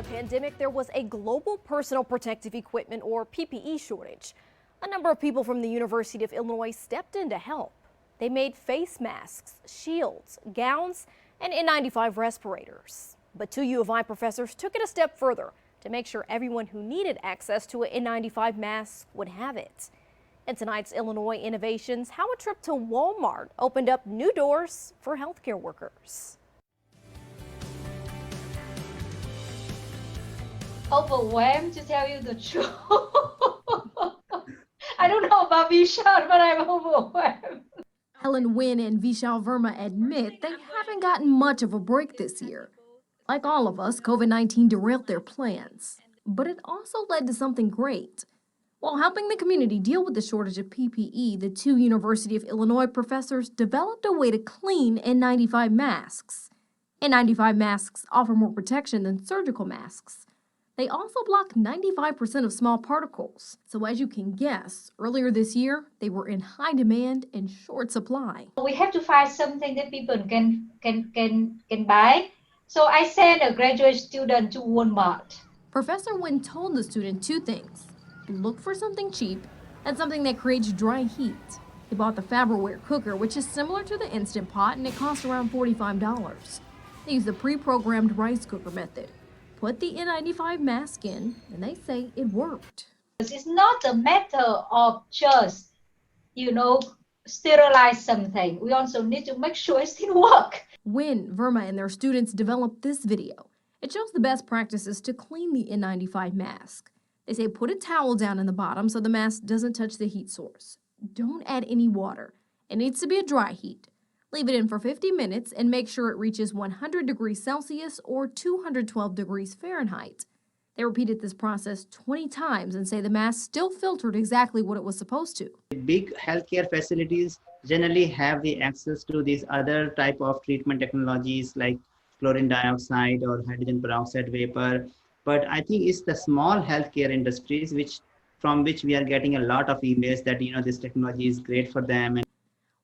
pandemic, there was a global personal protective equipment or PPE shortage. A number of people from the University of Illinois stepped in to help. They made face masks, shields, gowns, and N95 respirators. But two U of I professors took it a step further to make sure everyone who needed access to an N95 mask would have it. In tonight's Illinois Innovations, how a trip to Walmart opened up new doors for healthcare workers. Overwhelmed, to tell you the truth. I don't know about Vishal, but I'm overwhelmed. Helen Wynn and Vishal Verma admit they haven't gotten much of a break this year. Like all of us, COVID-19 derailed their plans, but it also led to something great. While helping the community deal with the shortage of PPE, the two University of Illinois professors developed a way to clean N95 masks. N95 masks offer more protection than surgical masks. They also block 95% of small particles. So as you can guess, earlier this year, they were in high demand and short supply. We have to find something that people can buy. So I sent a graduate student to Walmart. Professor Wynn told the student two things. Look for something cheap and something that creates dry heat. He bought the Faberware cooker, which is similar to the Instant Pot, and it cost around $45. They use the pre-programmed rice cooker method. Put the N95 mask in, and they say it worked. It's not a matter of just, sterilize something. We also need to make sure it still works. Wynn, Verma, and their students developed this video. It shows the best practices to clean the N95 mask. They say put a towel down in the bottom so the mask doesn't touch the heat source. Don't add any water. It needs to be a dry heat. Leave it in for 50 minutes and make sure it reaches 100 degrees Celsius or 212 degrees Fahrenheit. They repeated this process 20 times and say the mask still filtered exactly what it was supposed to. Big healthcare facilities generally have the access to these other type of treatment technologies like chlorine dioxide or hydrogen peroxide vapor. But I think it's the small healthcare industries from which we are getting a lot of emails that this technology is great for them.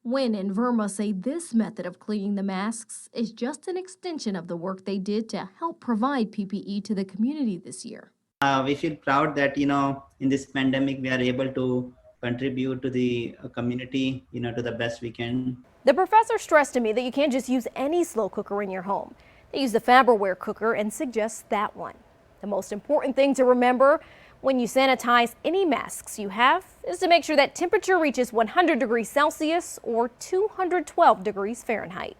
Wynn and Verma say this method of cleaning the masks is just an extension of the work they did to help provide PPE to the community this year. We feel proud that, in this pandemic, we are able to contribute to the community, to the best we can. The professor stressed to me that you can't just use any slow cooker in your home. They use the Faberware cooker and suggests that one. The most important thing to remember when you sanitize any masks you have is to make sure that temperature reaches 100 degrees Celsius or 212 degrees Fahrenheit.